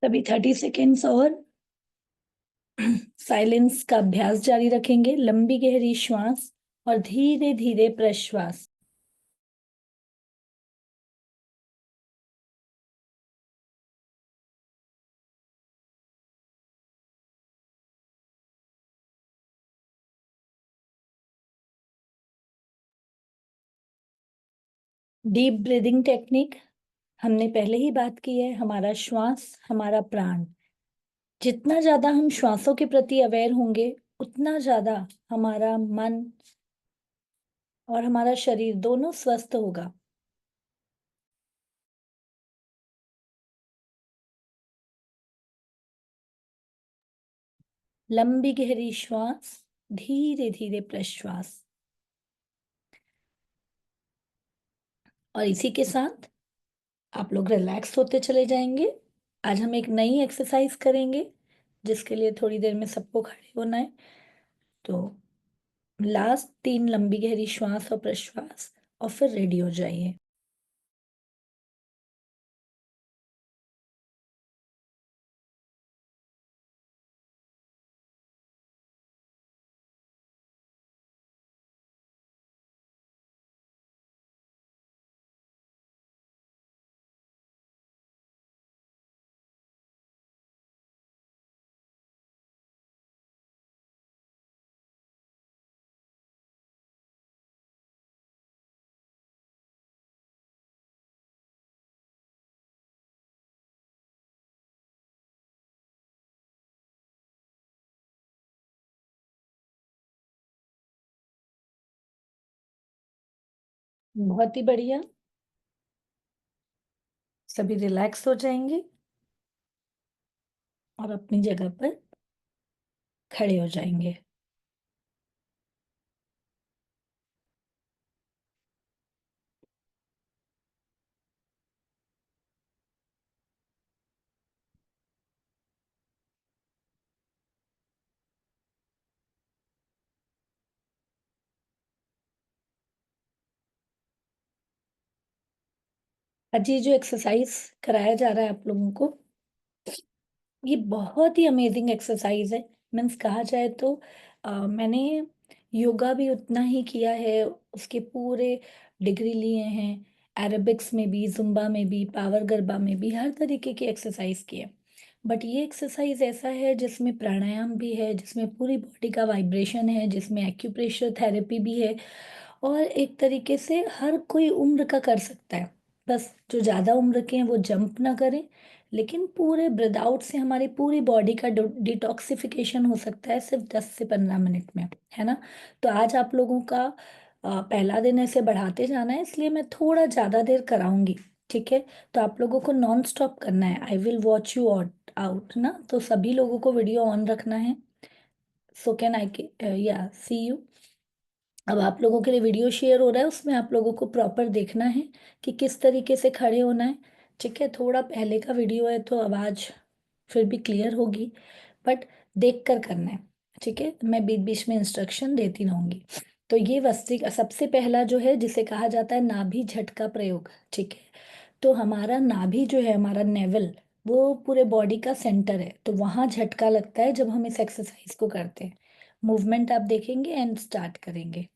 तभी 30 सेकेंड्स और साइलेंस का अभ्यास जारी रखेंगे। लंबी गहरी श्वास और धीरे धीरे प्रश्वास। डीप ब्रीदिंग टेक्निक हमने पहले ही बात की है। हमारा श्वास हमारा प्राण। जितना ज्यादा हम श्वासों के प्रति अवेयर होंगे, उतना ज्यादा हमारा मन और हमारा शरीर दोनों स्वस्थ होगा। लंबी गहरी श्वास, धीरे धीरे प्रश्वास। और इसी के साथ आप लोग रिलैक्स होते चले जाएंगे। आज हम एक नई एक्सरसाइज करेंगे जिसके लिए थोड़ी देर में सबको खड़े होना है। तो लास्ट 3 लंबी गहरी श्वास और प्रश्वास और फिर रेडी हो जाइए। बहुत ही बढ़िया। सभी रिलैक्स हो जाएंगे और अपनी जगह पर खड़े हो जाएंगे। आज ये जो एक्सरसाइज कराया जा रहा है आप लोगों को, ये बहुत ही अमेजिंग एक्सरसाइज है। मीन्स कहा जाए तो मैंने योगा भी उतना ही किया है, उसके पूरे डिग्री लिए हैं। एरोबिक्स में भी, जुम्बा में भी, पावर गरबा में भी, हर तरीके की एक्सरसाइज की है। बट ये एक्सरसाइज ऐसा है जिसमें प्राणायाम भी है, जिसमें पूरी बॉडी का वाइब्रेशन है, जिसमें एक्यूप्रेशर थेरेपी भी है। और एक तरीके से हर कोई उम्र का कर सकता है। बस जो ज़्यादा उम्र के हैं वो जंप ना करें, लेकिन पूरे ब्रीद आउट से हमारी पूरी बॉडी का डिटॉक्सिफिकेशन हो सकता है सिर्फ 10 से 15 मिनट में, है ना। तो आज आप लोगों का पहला दिन ऐसे बढ़ाते जाना है, इसलिए मैं थोड़ा ज़्यादा देर कराऊंगी। ठीक है। तो आप लोगों को नॉन स्टॉप करना है। I will watch you out out ना, तो सभी लोगों को वीडियो ऑन रखना है। सो कैन आई या सी यू। अब आप लोगों के लिए वीडियो शेयर हो रहा है, उसमें आप लोगों को प्रॉपर देखना है कि किस तरीके से खड़े होना है। ठीक है। थोड़ा पहले का वीडियो है तो आवाज़ फिर भी क्लियर होगी, बट देख कर करना है। ठीक है। मैं बीच बीच में इंस्ट्रक्शन देती रहूंगी। तो ये वस्त्रिका सबसे पहला जो है, जिसे कहा जाता है नाभि झटका प्रयोग। ठीक है। तो हमारा नाभि जो है, हमारा नेवल, वो पूरे बॉडी का सेंटर है। तो वहाँ झटका लगता है जब हम इस एक्सरसाइज को करते हैं। मूवमेंट आप देखेंगे एंड स्टार्ट करेंगे।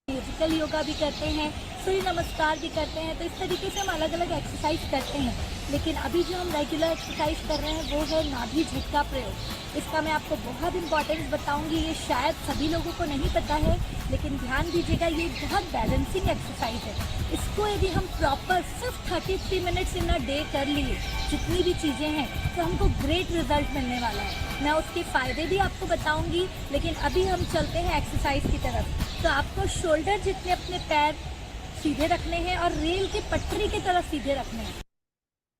म्यूजिकल योगा भी करते हैं, सूर्य नमस्कार भी करते हैं। तो इस तरीके से हम अलग अलग एक्सरसाइज करते हैं। लेकिन अभी जो हम रेगुलर एक्सरसाइज कर रहे हैं वो है नाभि झटका प्रयोग। इसका मैं आपको बहुत इंपॉर्टेंस बताऊंगी। ये शायद सभी लोगों को नहीं पता है, लेकिन ध्यान दीजिएगा, ये बहुत बैलेंसिंग एक्सरसाइज है। इसको यदि हम प्रॉपर सिर्फ 33 मिनट्स इन अ डे कर लिए, जितनी भी चीज़ें हैं, तो हमको ग्रेट रिजल्ट मिलने वाला है। मैं उसके फ़ायदे भी आपको बताऊंगी, लेकिन अभी हम चलते हैं एक्सरसाइज की तरफ। तो आपको शोल्डर जितने अपने पैर सीधे रखने हैं और रेल की पटरी की तरफ सीधे रखने हैं।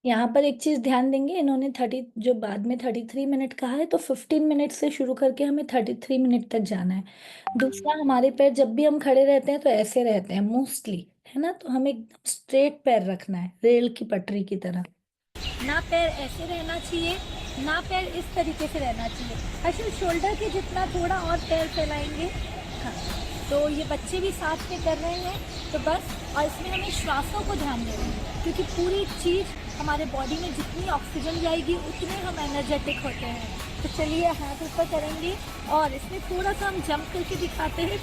यहाँ पर एक चीज ध्यान देंगे, इन्होंने 30 जो बाद में 33 मिनट कहा है, तो 15 मिनट से शुरू करके हमें 33 मिनट तक जाना है। दूसरा, हमारे पैर जब भी हम खड़े रहते हैं तो ऐसे रहते हैं मोस्टली, है ना। तो हमें एकदम स्ट्रेट पैर रखना है, रेल की पटरी की तरह। ना पैर ऐसे रहना चाहिए, ना पैर इस तरीके से रहना चाहिए। अच्छा, शोल्डर के जितना थोड़ा और पैर फैलाएंगे। हाँ, तो ये बच्चे भी साथ में कर रहे हैं, तो बस। और इसमें हमें श्वासों को ध्यान देना है, क्योंकि पूरी चीज़ हमारे बॉडी में जितनी ऑक्सीजन जाएगी उतने हम एनर्जेटिक होते हैं। तो चलिए हाथ ऊपर करेंगे और इसमें थोड़ा सा हम जंप करके दिखाते हैं।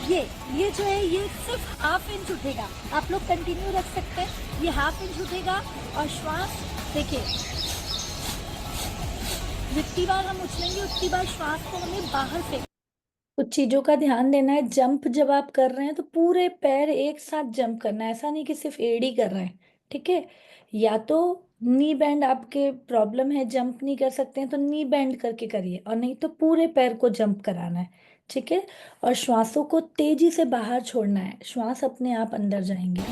ये जो है ये सिर्फ हाफ इंच उठेगा, आप लोग कंटिन्यू रख सकते हैं। ये हाफ इंच उठेगा और श्वास देखिए, जितनी बार हम उछलेंगे उतनी बार श्वास को हमें बाहर फेंक। कुछ चीज़ों का ध्यान देना है। जंप जब आप कर रहे हैं तो पूरे पैर एक साथ जंप करना है, ऐसा नहीं कि सिर्फ एड़ी कर रहे हैं, ठीक है। या तो नी बैंड आपके प्रॉब्लम है, जंप नहीं कर सकते हैं, तो नी बैंड करके करिए, और नहीं तो पूरे पैर को जंप कराना है, ठीक है। और श्वासों को तेजी से बाहर छोड़ना है, श्वास अपने आप अंदर जाएंगे,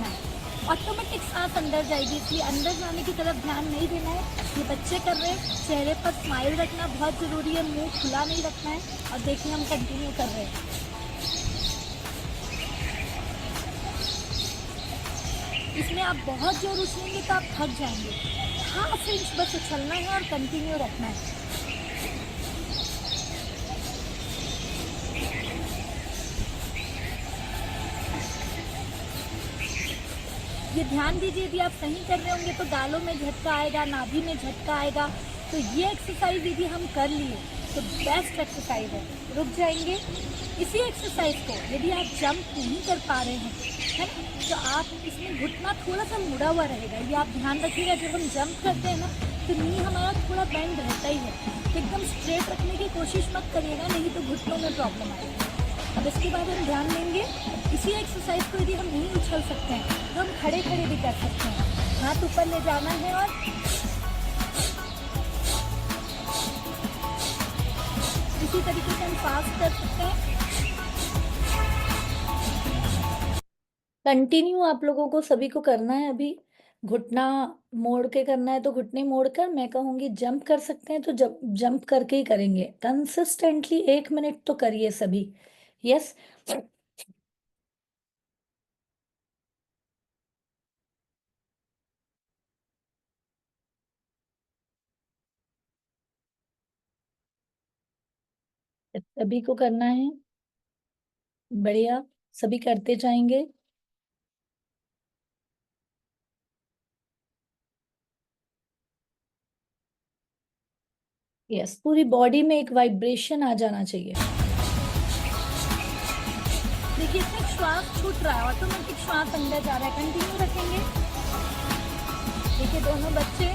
ऑटोमेटिक सांस अंदर जाएगी, इसलिए अंदर जाने की तरफ ध्यान नहीं देना है। ये बच्चे कर रहे हैं, चेहरे पर स्माइल रखना बहुत ज़रूरी है, मुंह खुला नहीं रखना है। और देखिए हम कंटिन्यू कर रहे हैं। इसमें आप बहुत जोर उछलेंगे तो आप थक जाएंगे, हाफ इंच बस उछलना है और कंटिन्यू रखना है। ये ध्यान दीजिए, यदि आप सही कर रहे होंगे तो गालों में झटका आएगा, नाभि में झटका आएगा। तो ये एक्सरसाइज यदि हम कर लिए तो बेस्ट एक्सरसाइज है। रुक जाएंगे। इसी एक्सरसाइज को यदि आप जंप नहीं कर पा रहे हैं, है ना, तो आप इसमें घुटना थोड़ा सा मुड़ा हुआ रहेगा। ये आप ध्यान रखिएगा, जब हम जंप करते हैं ना तो नी हमारा थोड़ा बेंड रहता ही है, तो एकदम स्ट्रेट रखने की कोशिश मत करिएगा, नहीं तो घुटनों में प्रॉब्लम आएगी। अब इसके बाद हम ध्यान देंगे, इसी एक्सरसाइज को यदि हम नहीं उछल सकते हैं तो हम खड़े खड़े भी कर सकते हैं। हाथ ऊपर ले जाना है और इसी तरीके से हम फास्ट कर सकते हैं। कंटिन्यू आप लोगों को सभी को करना है। अभी घुटना मोड़ के करना है तो घुटने मोड़ कर, मैं कहूँगी जंप कर सकते हैं तो जंप करके ही करेंगे। कंसिस्टेंटली 1 मिनट तो करिए सभी। यस। सभी को करना है, बढ़िया, सभी करते जाएंगे। यस, पूरी बॉडी में एक वाइब्रेशन आ जाना चाहिए। देखिए इसमें श्वास छूट रहा है, ऑटोमेटिक श्वास अंदर जा रहा है। कंटिन्यू रखेंगे। देखिए दोनों बच्चे,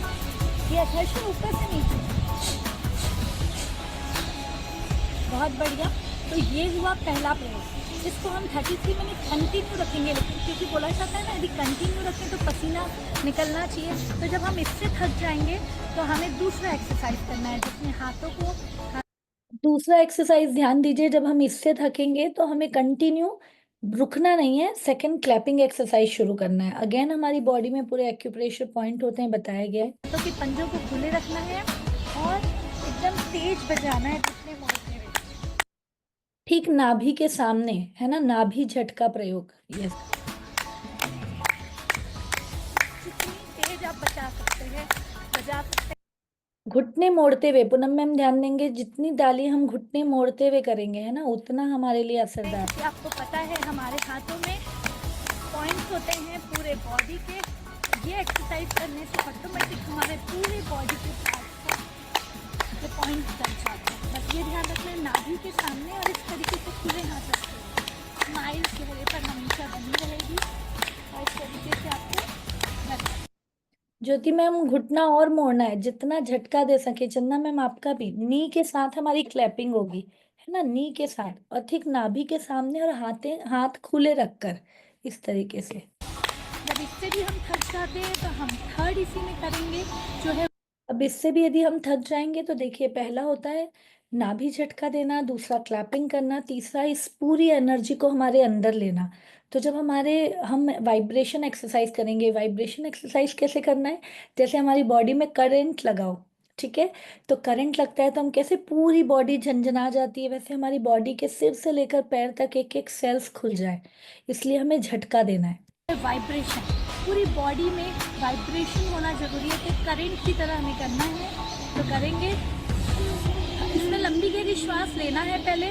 ये घर्षण ऊपर से नीचे, बहुत बढ़िया। तो ये हुआ पहला प्रयोग। इसको हम 33 मिनट कंटिन्यू रखेंगे, लेकिन क्योंकि बोला जाता है ना, यदि कंटिन्यू रखें तो पसीना निकलना चाहिए। तो जब हम इससे थक जाएंगे तो हमें दूसरा एक्सरसाइज करना है, जिसमें हाथों को, दूसरा एक्सरसाइज ध्यान दीजिए, जब हम इससे थकेंगे तो हमें कंटिन्यू रुकना नहीं है, सेकंड क्लैपिंग एक्सरसाइज शुरू करना है। अगेन हमारी बॉडी में पूरे एक्यूप्रेशर पॉइंट होते हैं, बताया गया है। तो कि पंजों को खुले रखना है और एकदम तेज बजाना है, जितने मोड़ते हुए, ठीक नाभि के सामने, है ना, नाभि झटका प्रयोग। यस, जितनी तेज आप बजा सकते हैं बजा सकते हैं। घुटने मोड़ते हुए, पूनम मैम ध्यान देंगे, जितनी डाली हम घुटने मोड़ते हुए करेंगे, है ना, उतना हमारे लिए असरदार है। आपको पता है हमारे हाथों में पॉइंट्स होते हैं पूरे बॉडी के। ये एक्सरसाइज करने से ऑटोमेटिक हमारे पूरे बॉडी के पार्ट्स के पॉइंट्स बन जाते हैं। बस ये ध्यान रखना है, नाभि के सामने, और इस तरीके से खुले हाथ रखते हैं। स्माइल चेहरे पर हमेशा बनी रहेगी और इस तरीके से आपको रखना है। ज्योति मैम घुटना और मोड़ना है, जितना झटका दे सके। चंदा मैम आपका भी, नी के साथ हमारी क्लैपिंग होगी, है ना, नी के साथ, और ठीक नाभि के सामने, और हाथ खुले रखकर इस तरीके से। जब इससे भी हम थक जाते हैं तो हम थर्ड इसी में करेंगे, जो है। अब इससे भी यदि हम थक जाएंगे तो देखिए, पहला होता है नाभि झटका देना, दूसरा क्लैपिंग करना, तीसरा इस पूरी एनर्जी को हमारे अंदर लेना। तो जब हम वाइब्रेशन एक्सरसाइज करेंगे। वाइब्रेशन एक्सरसाइज कैसे करना है, जैसे हमारी बॉडी में करंट लगाओ, ठीक है। तो करंट लगता है तो हम कैसे, पूरी बॉडी झंझना जाती है, वैसे हमारी बॉडी के सिर से लेकर पैर तक एक एक सेल्स खुल जाए, इसलिए हमें झटका देना है। वाइब्रेशन, पूरी बॉडी में वाइब्रेशन होना जरूरी है, कि करंट की तरह हमें करना है। तो करेंगे, इसमें लंबी गहरी श्वास लेना है पहले,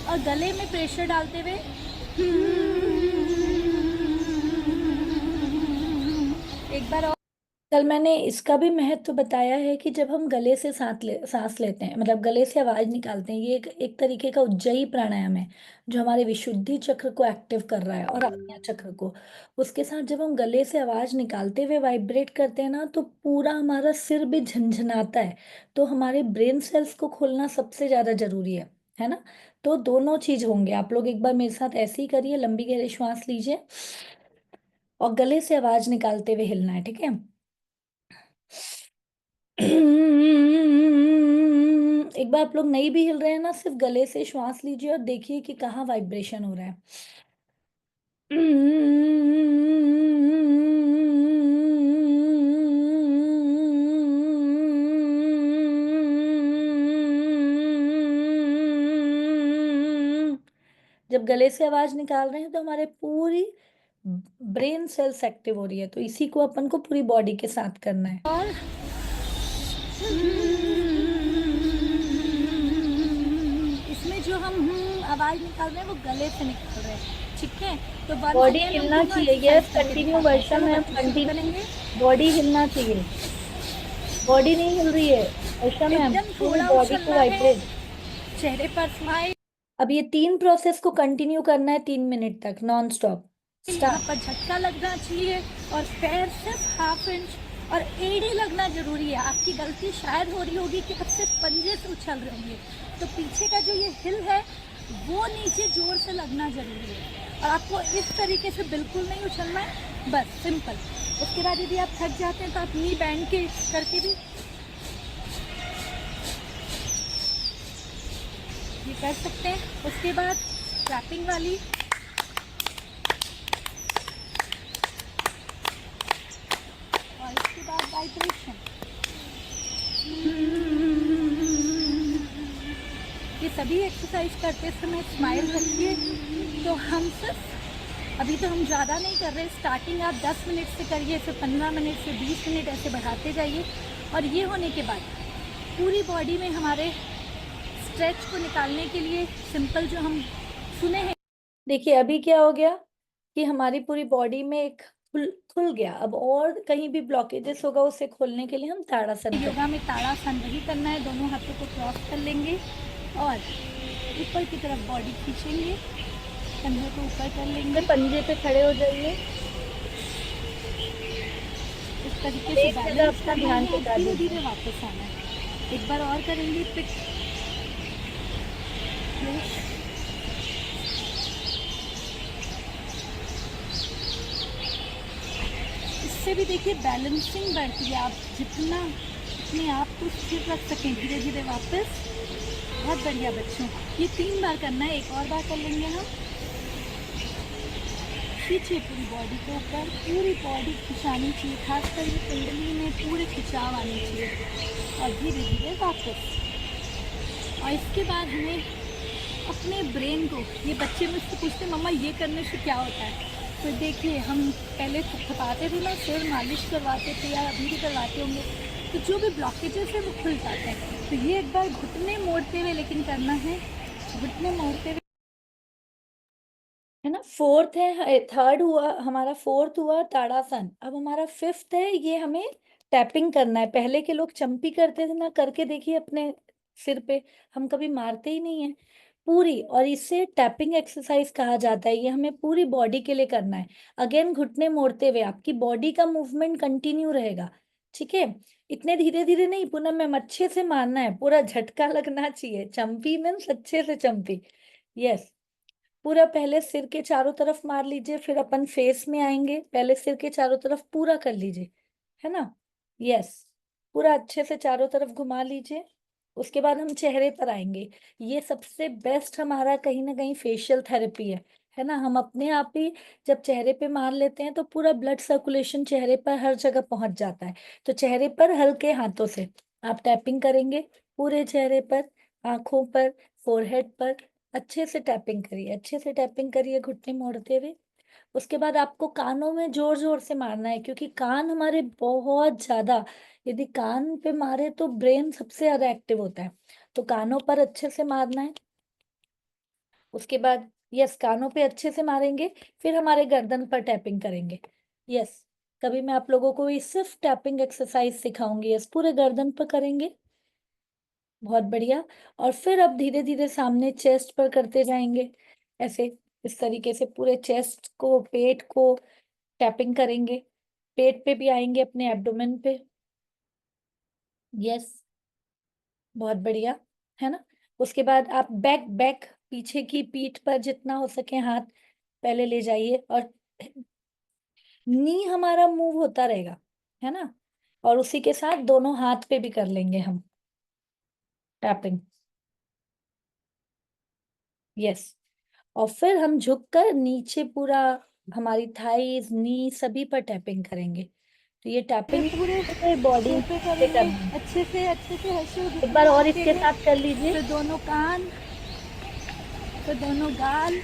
और गले में प्रेशर डालते हुए एक बार और। कल मैंने इसका भी महत्व बताया है कि जब हम गले से सांस लेते हैं, मतलब गले से आवाज निकालते हैं, ये एक तरीके का उज्जयी प्राणायाम है जो हमारे विशुद्धि चक्र को एक्टिव कर रहा है और आज्ञा चक्र को। उसके साथ जब हम गले से आवाज निकालते हुए वाइब्रेट करते हैं ना, तो पूरा हमारा सिर भी झंझनाता है। तो हमारे ब्रेन सेल्स को खोलना सबसे ज्यादा जरूरी है ना। तो दोनों चीज होंगे। आप लोग एक बार मेरे साथ ऐसे ही करिए, लंबी गहरी श्वास लीजिए और गले से आवाज निकालते हुए हिलना है, ठीक है। एक बार आप लोग नहीं भी हिल रहे हैं ना, सिर्फ गले से श्वास लीजिए और देखिए कि कहाँ वाइब्रेशन हो रहा है। जब गले से आवाज निकाल रहे हैं तो हमारे पूरी ब्रेन सेल्स एक्टिव हो रही है। तो इसी को अपन को पूरी बॉडी के साथ करना है। और इसमें जो हम आवाज निकाल रहे हैं वो गले से निकाल रहे हैं, ठीक है। तो बॉडी हिलना चाहिए। यस, कंटिन्यू वर्षा मैम, कंटिन्यू करेंगे। बॉडी हिलना चाहिए। बॉडी नहीं हिल रही है वर्षा मैम, एकदम पूरी थोड़ा बॉडी को उछलना है, वाइब्रेट। चेहरे पर स्माइल। अब ये 3 प्रोसेस को कंटिन्यू करना है 3 मिनट तक नॉन स्टॉप। यहाँ पर झटका लगना चाहिए और पैर सिर्फ 1/2 इंच और एड़ी लगना जरूरी है। आपकी गलती शायद हो रही होगी कि आप सिर्फ पंजे से उछल रहे होंगे, तो पीछे का जो ये हिल है वो नीचे जोर से लगना जरूरी है। और आपको इस तरीके से बिल्कुल नहीं उछलना है, बस सिंपल। उसके बाद यदि आप थक जाते हैं तो आप नी बैंड के करके भी ये कर सकते हैं। उसके बाद रैपिंग वाली और इसके बाद वाइब्रेशन। ये सभी एक्सरसाइज करते समय स्माइल रखिए। तो हम सिर्फ अभी तो हम ज़्यादा नहीं कर रहे, स्टार्टिंग आप 10 मिनट से करिए, फिर 15 मिनट से 20 मिनट ऐसे बढ़ाते जाइए। और ये होने के बाद पूरी बॉडी में हमारे स्ट्रेच को निकालने के लिए सिंपल जो हम सुने हैं। देखिए अभी क्या हो गया कि हमारी पूरी बॉडी में एक खुल गया। अब और कहीं भी ब्लॉकेजेस होगा उसे खोलने के लिए हम ताड़ासन योगा में ताड़ासन वही करना है, दोनों हाथों को क्रॉस कर लेंगे और ऊपर की तरफ बॉडी खींचेंगे, कंधे को ऊपर कर लेंगे, पंजे पे खड़े हो जाइए। इस तरीके से बैलेंस अपना करना ध्यान है, टिका धीरे दीजिए। धीरे वापस आना है। एक बार और करेंगे, पिक इससे भी देखिए बैलेंसिंग बढ़ती है। आप जितना अपने आप को स्थिर रख सकें धीरे धीरे वापस। बहुत बढ़िया बच्चों, ये 3 बार करना है। एक और बार कर लेंगे हम। खींचिए पूरी बॉडी के ऊपर, पूरी बॉडी खिंचानी चाहिए, खासकर ये कुंडली में पूरे खिंचाव आनी चाहिए और धीरे धीरे वापस। और इसके बाद हमें अपने ब्रेन को, ये बच्चे मुझसे पूछते मम्मा ये करने से क्या होता है, तो देखिए हम पहले थपथपाते थे ना, सिर मालिश करवाते थे या अभी भी करवाते होंगे, तो जो भी ब्लॉकेजेस है वो खुल जाते हैं। तो ये एक बार घुटने मोड़ते हुए लेकिन करना है, घुटने मोड़ते हुए, है ना। फोर्थ है, थर्ड हुआ हमारा, फोर्थ हुआ ताड़ासन। अब हमारा फिफ्थ है, ये हमें टैपिंग करना है। पहले के लोग चंपी करते थे ना, करके देखिए अपने सिर पे, हम कभी मारते ही नहीं है पूरी। और इसे टैपिंग एक्सरसाइज कहा जाता है। ये हमें पूरी बॉडी के लिए करना है। अगेन घुटने मोड़ते हुए आपकी बॉडी का मूवमेंट कंटिन्यू रहेगा, ठीक है। इतने धीरे धीरे नहीं, पूनम मैम अच्छे से मारना है, पूरा झटका लगना चाहिए। चंपी मीन्स अच्छे से चंपी। यस, पूरा पहले सिर के चारों तरफ मार लीजिए, फिर अपन फेस में आएंगे। पहले सिर के चारों तरफ पूरा कर लीजिए, है ना। यस, पूरा अच्छे से चारों तरफ घुमा लीजिए। उसके बाद हम चेहरे पर आएंगे। ये सबसे बेस्ट हमारा कहीं ना कहीं फेशियल थेरेपी है ना। हम अपने आप ही जब चेहरे पे मार लेते हैं तो पूरा ब्लड सर्कुलेशन चेहरे पर हर जगह पहुंच जाता है। तो चेहरे पर हल्के हाथों से आप टैपिंग करेंगे, पूरे चेहरे पर, आंखों पर, फोरहेड पर अच्छे से टैपिंग करिए, अच्छे से टैपिंग करिए घुटने मोड़ते हुए। उसके बाद आपको कानों में जोर जोर से मारना है, क्योंकि कान हमारे बहुत ज्यादा, यदि कान पे मारे तो ब्रेन सबसे ज्यादा एक्टिव होता है। तो कानों पर अच्छे से मारना है। उसके बाद यस कानों पे अच्छे से मारेंगे, फिर हमारे गर्दन पर टैपिंग करेंगे। यस, कभी मैं आप लोगों को ये सिर्फ टैपिंग एक्सरसाइज सिखाऊंगी। यस, पूरे गर्दन पर करेंगे। बहुत बढ़िया। और फिर अब धीरे धीरे सामने चेस्ट पर करते जाएंगे, ऐसे इस तरीके से पूरे चेस्ट को, पेट को टैपिंग करेंगे। पेट पे भी आएंगे, अपने एब्डोमेन पे। यस, बहुत बढ़िया, है ना। उसके बाद आप बैक बैक पीछे की पीठ पर जितना हो सके हाथ पहले ले जाइए, और नी हमारा मूव होता रहेगा, है ना। और उसी के साथ दोनों हाथ पे भी कर लेंगे हम टैपिंग। यस, और फिर हम झुककर नीचे पूरा हमारी थाइज, नी सभी पर टैपिंग करेंगे। तो ये फिर टैपिंग पूरे पूरे बॉडी सिर पे पे करेंगे करना है। अच्छे से हंसू एक बार और इसके दिखेगा। साथ कर लीजिए। फिर दोनों कान, फिर दोनों गाल,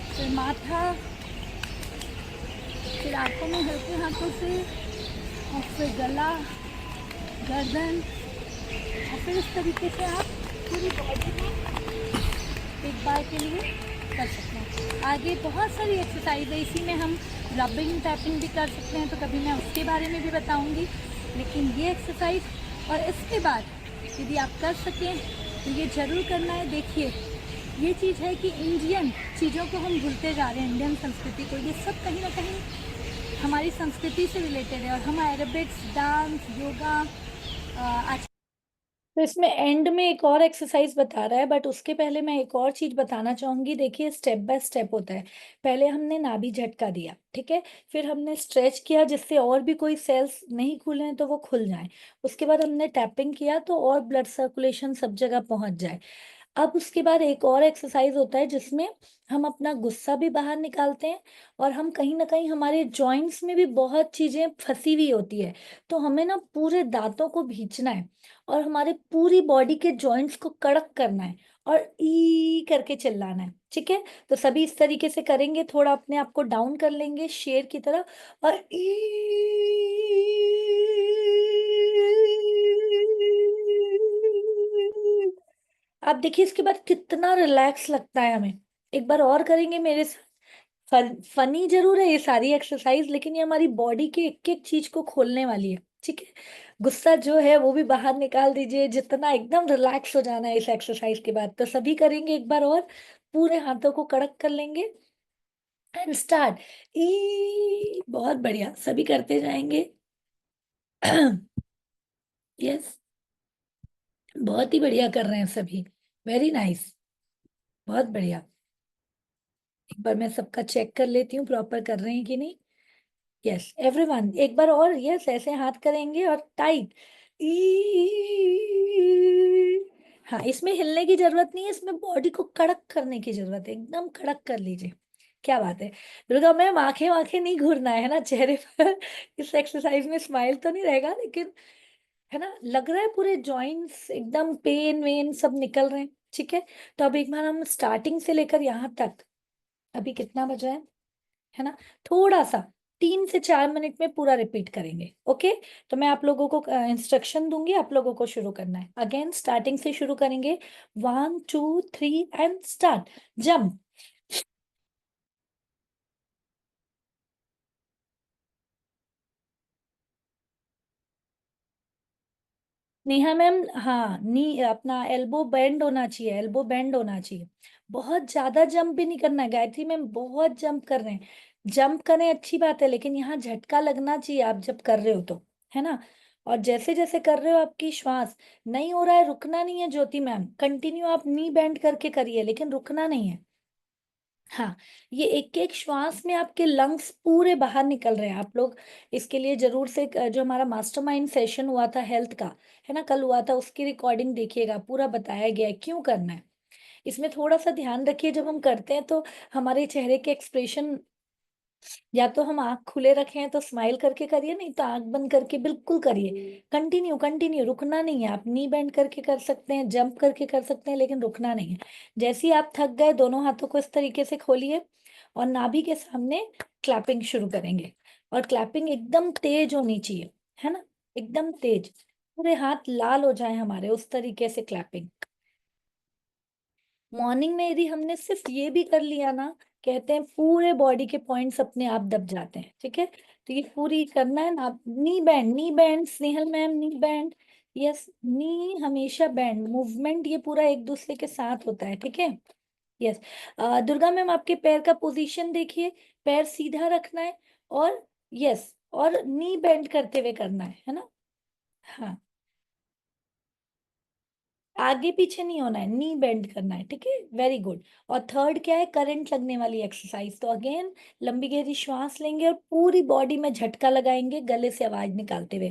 फिर माथा, फिर आंखों में हल्के हाथों से, और फिर गला, गर्दन, और फिर इस तरीके से आप पूरी बॉडी में एक बार के लिए कर सकते हैं। आगे बहुत सारी एक्सरसाइज है, इसी में हम रबिंग टैपिंग भी कर सकते हैं, तो कभी मैं उसके बारे में भी बताऊंगी। लेकिन ये एक्सरसाइज और इसके बाद यदि आप कर सकें तो ये ज़रूर करना है। देखिए, ये चीज़ है कि इंडियन चीज़ों को हम भूलते जा रहे हैं, इंडियन संस्कृति को। ये सब कहीं ना कहीं हमारी संस्कृति से रिलेटेड है, और हम एरोबिक्स, डांस, योगा आज। तो इसमें एंड में एक और एक्सरसाइज बता रहा है, बट उसके पहले मैं एक और चीज बताना चाहूंगी। देखिए, स्टेप बाय स्टेप होता है। पहले हमने नाभि झटका दिया, ठीक है। फिर हमने स्ट्रेच किया जिससे और भी कोई सेल्स नहीं खुले हैं तो वो खुल जाएं। उसके बाद हमने टैपिंग किया तो और ब्लड सर्कुलेशन सब जगह पहुंच जाए। अब उसके बाद एक और एक्सरसाइज होता है जिसमें हम अपना गुस्सा भी बाहर निकालते हैं, और हम कहीं ना कहीं हमारे जॉइंट्स में भी बहुत चीजें फंसी हुई होती है। तो हमें ना पूरे दांतों को भींचना है, और हमारे पूरी बॉडी के जॉइंट्स को कड़क करना है, और ई करके चिल्लाना है, ठीक है। तो सभी इस तरीके से करेंगे, थोड़ा अपने आप को डाउन कर लेंगे शेर की तरह, और ई। आप देखिए इसके बाद कितना रिलैक्स लगता है हमें। एक बार और करेंगे मेरे साथ। फनी जरूर है ये सारी एक्सरसाइज, लेकिन ये हमारी बॉडी के एक एक चीज को खोलने वाली है, ठीक है। गुस्सा जो है वो भी बाहर निकाल दीजिए, जितना एकदम रिलैक्स हो जाना है इस एक्सरसाइज के बाद। तो सभी करेंगे एक बार और, पूरे हाथों को कड़क कर लेंगे, एंड स्टार्ट। ई, बहुत बढ़िया, सभी करते जाएंगे। यस, बहुत ही बढ़िया कर रहे हैं सभी। वेरी नाइस, बहुत बढ़िया। एक बार मैं सबका चेक कर लेती हूँ प्रॉपर कर रहे हैं कि नहीं। यस एवरीवन, एक बार और। यस, ऐसे हाथ करेंगे और टाइट। हाँ, इसमें हिलने की जरूरत नहीं है, इसमें बॉडी को कड़क करने की जरूरत है, एकदम कड़क कर लीजिए। क्या बात है। दुर्गा मैम, आंखें आंखें नहीं घूरना है ना चेहरे पर। इस एक्सरसाइज में स्माइल तो नहीं रहेगा, लेकिन है ना, लग रहा है पूरे जॉइंट्स एकदम पेन वेन सब निकल रहे हैं, ठीक है। तो अब एक बार हम स्टार्टिंग से लेकर यहाँ तक, अभी कितना बजा है ना, थोड़ा सा 3 से 4 मिनट में पूरा रिपीट करेंगे, ओके। तो मैं आप लोगों को इंस्ट्रक्शन दूंगी, आप लोगों को शुरू करना है। अगेन स्टार्टिंग से शुरू करेंगे। 1 2 3 and start. Jump. Neha ma'am, हाँ, नी अपना एल्बो बेंड होना चाहिए, एल्बो बेंड होना चाहिए। बहुत ज्यादा जंप भी नहीं करना है गायत्री मैम, बहुत जंप कर रहे हैं। जंप करें अच्छी बात है, लेकिन यहाँ झटका लगना चाहिए आप जब कर रहे हो तो, है ना। और जैसे जैसे कर रहे हो आपकी श्वास नहीं हो रहा है, रुकना नहीं है ज्योति मैम, कंटिन्यू आप नी बेंड करके करिए, लेकिन रुकना नहीं है। हाँ, ये एक एक श्वास में आपके लंग्स पूरे बाहर निकल रहे हैं आप लोग। इसके लिए जरूर से जो हमारा मास्टरमाइंड सेशन हुआ था हेल्थ का, है ना, कल हुआ था, उसकी रिकॉर्डिंग देखिएगा, पूरा बताया गया है क्यों करना है। इसमें थोड़ा सा ध्यान रखिए, जब हम करते हैं तो हमारे चेहरे के एक्सप्रेशन, या तो हम आंख खुले रखे हैं तो स्माइल करके करिए, नहीं तो आंख बंद करके बिल्कुल करिए। कंटिन्यू कंटिन्यू, रुकना नहीं है। आप नी बेंड करके कर सकते हैं, जंप करके कर सकते हैं, लेकिन रुकना नहीं है। जैसे ही आप थक गए, दोनों हाथों को इस तरीके से खोलिए, और नाभि के सामने क्लैपिंग शुरू करेंगे। और क्लैपिंग एकदम तेज होनी चाहिए, है ना, एकदम तेज, पूरे हाथ लाल हो जाए हमारे, उस तरीके से क्लैपिंग। मॉर्निंग में यदि हमने सिर्फ ये भी कर लिया ना, कहते हैं पूरे बॉडी के पॉइंट्स अपने आप दब जाते हैं, ठीक है। तो ये पूरी करना है ना। नी बैंड, नी बैंड, स्नेहल मैम, नी बैंड। यस, नी हमेशा बैंड, मूवमेंट ये पूरा एक दूसरे के साथ होता है, ठीक है। यस। दुर्गा मैम आपके पैर का पोजीशन देखिए, पैर सीधा रखना है, और यस, और नी बेंड करते हुए करना है ना। हाँ, आगे पीछे नहीं होना है, नी बेंड करना है, ठीक है, वेरी गुड। और थर्ड क्या है, करंट लगने वाली एक्सरसाइज। तो अगेन लंबी गहरी श्वास लेंगे और पूरी बॉडी में झटका लगाएंगे गले से आवाज निकालते हुए।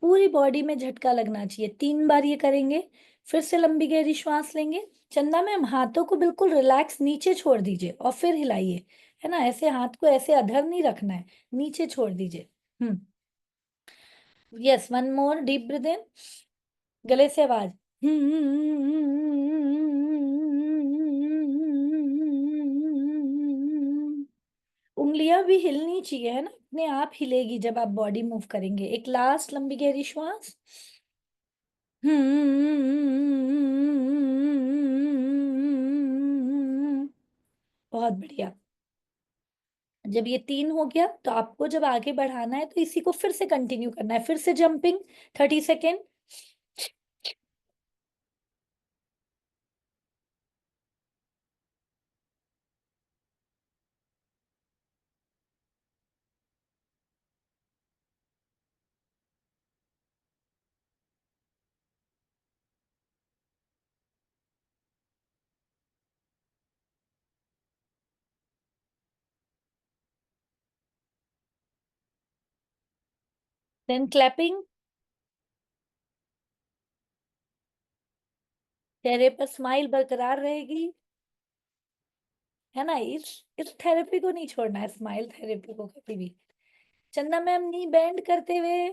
पूरी बॉडी में झटका लगना चाहिए, 3 बार ये करेंगे। फिर से लंबी गहरी श्वास लेंगे। चंदा मैम हाथों को बिल्कुल रिलैक्स नीचे छोड़ दीजिए और फिर हिलाइए, है ना, ऐसे हाथ को ऐसे अधर नहीं रखना है, नीचे छोड़ दीजिए। Yes, one more deep breath in, गले से आवाज। उंगलियां भी हिलनी चाहिए, है ना, अपने आप हिलेगी जब आप बॉडी मूव करेंगे। एक लास्ट लंबी गहरी श्वास। बहुत बढ़िया। जब ये 3 हो गया तो आपको जब आगे बढ़ाना है तो इसी को फिर से कंटिन्यू करना है, फिर से जंपिंग 30 सेकेंड। देन क्लैपिंग, चेहरे पर स्माइल बरकरार रहेगी, है ना। इस थेरेपी को नहीं छोड़ना है, स्माइल थेरेपी को कभी भी। चंदा मैम नी बेंड करते हुए।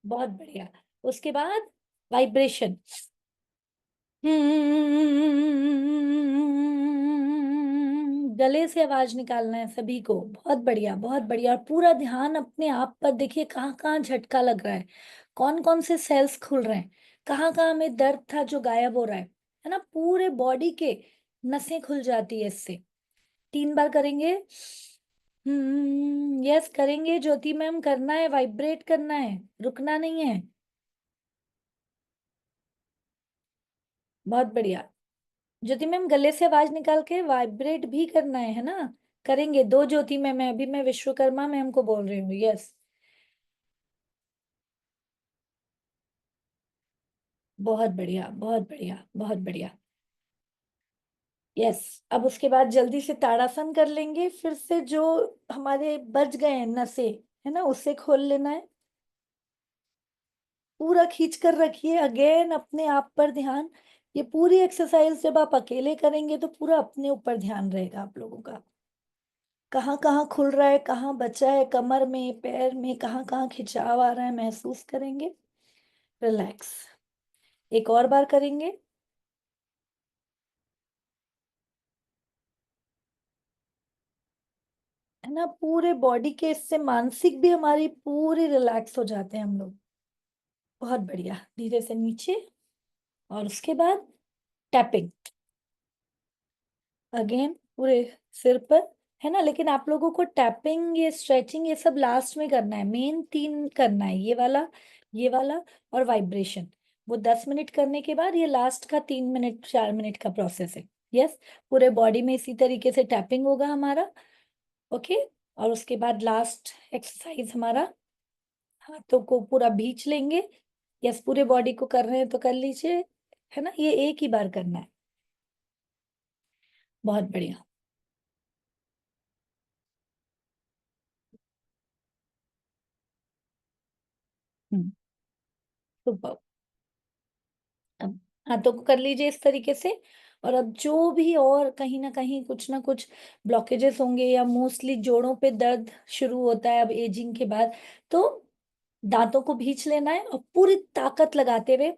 बहुत बढ़िया। उसके बाद वाइब्रेशन। गले से आवाज निकालना है सभी को। बहुत बढ़िया, बहुत बढ़िया। और पूरा ध्यान अपने आप पर देखिए, कहाँ कहाँ झटका लग रहा है, कौन कौन से सेल्स खुल रहे हैं, कहाँ कहाँ हमें दर्द था जो गायब हो रहा है ना। पूरे बॉडी के नसें खुल जाती है इससे। 3 बार करेंगे। यस, करेंगे ज्योति मैम, करना है, वाइब्रेट करना है, रुकना नहीं है। बहुत बढ़िया। ज्योति मैम गले से आवाज निकाल के वाइब्रेट भी करना है ना। करेंगे 2 ज्योति मैम है, अभी मैं विश्वकर्मा मैम को बोल रही हूँ। यस, बहुत बढ़िया, बहुत बढ़िया, बहुत बढ़िया। यस। अब उसके बाद जल्दी से ताड़ासन कर लेंगे, फिर से जो हमारे बच गए हैं नसें, है ना, उससे खोल लेना है। पूरा खींच कर रखिए, अगेन अपने आप पर ध्यान। ये पूरी एक्सरसाइज जब आप अकेले करेंगे तो पूरा अपने ऊपर ध्यान रहेगा आप लोगों का। कहाँ कहाँ खुल रहा है, कहाँ बचा है, कमर में, पैर में, कहाँ कहाँ खिंचाव आ रहा है, महसूस करेंगे। रिलैक्स। एक और बार करेंगे। है ना, पूरे बॉडी के, इससे मानसिक भी हमारी पूरी रिलैक्स हो जाते हैं हम लोग। बहुत बढ़िया। धीरे से नीचे, और उसके बाद टैपिंग अगेन पूरे सिर पर, है ना। लेकिन आप लोगों को टैपिंग, ये स्ट्रेचिंग, ये सब लास्ट में करना है। मेन 3 करना है, ये वाला और वाइब्रेशन। वो 10 मिनट करने के बाद ये लास्ट का 3 मिनट 4 मिनट का प्रोसेस है। यस। पूरे बॉडी में इसी तरीके से टैपिंग होगा हमारा। ओके। और उसके बाद लास्ट एक्सरसाइज हमारा, हाथों को पूरा भींच लेंगे। यस, पूरे बॉडी को कर रहे हैं तो कर लीजिए, है ना, ये एक ही बार करना है। बहुत बढ़िया। सुपर। अब हाथों को कर लीजिए इस तरीके से। और अब जो भी और कहीं ना कुछ ब्लॉकेजेस होंगे, या मोस्टली जोड़ों पे दर्द शुरू होता है अब एजिंग के बाद, तो दांतों को भींच लेना है और पूरी ताकत लगाते हुए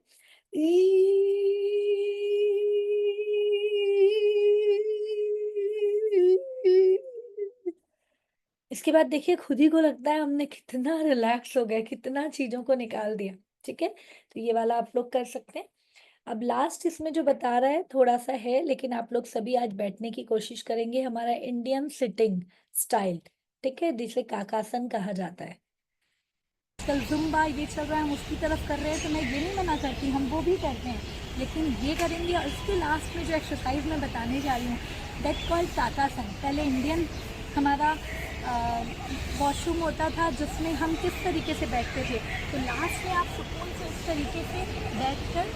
उसके बाद देखिए खुद ही को लगता है हमने कितना रिलैक्स हो गए, कितना चीजों को निकाल दिया। ठीक है, तो ये वाला आप लोग कर सकते हैं। अब लास्ट इसमें जो बता रहा है थोड़ा सा है, लेकिन आप लोग सभी आज बैठने की कोशिश करेंगे, हमारा इंडियन सिटिंग स्टाइल। ठीक है, जिसे काकासन कहा जाता है। आजकल जुम्बा ये चल रहा है, हम उसकी तरफ कर रहे हैं, तो मैं ये नहीं मना करती, हम वो भी करते हैं, लेकिन ये करेंगे। और इसके लास्ट में जो एक्सरसाइज मैं बताने जा रही हूँ, दैट कॉल्ड तातासन। पहले इंडियन हमारा वॉशरूम होता था, जिसमें हम किस तरीके से बैठते थे, तो लास्ट में आप सुकून से इस तरीके से बैठ कर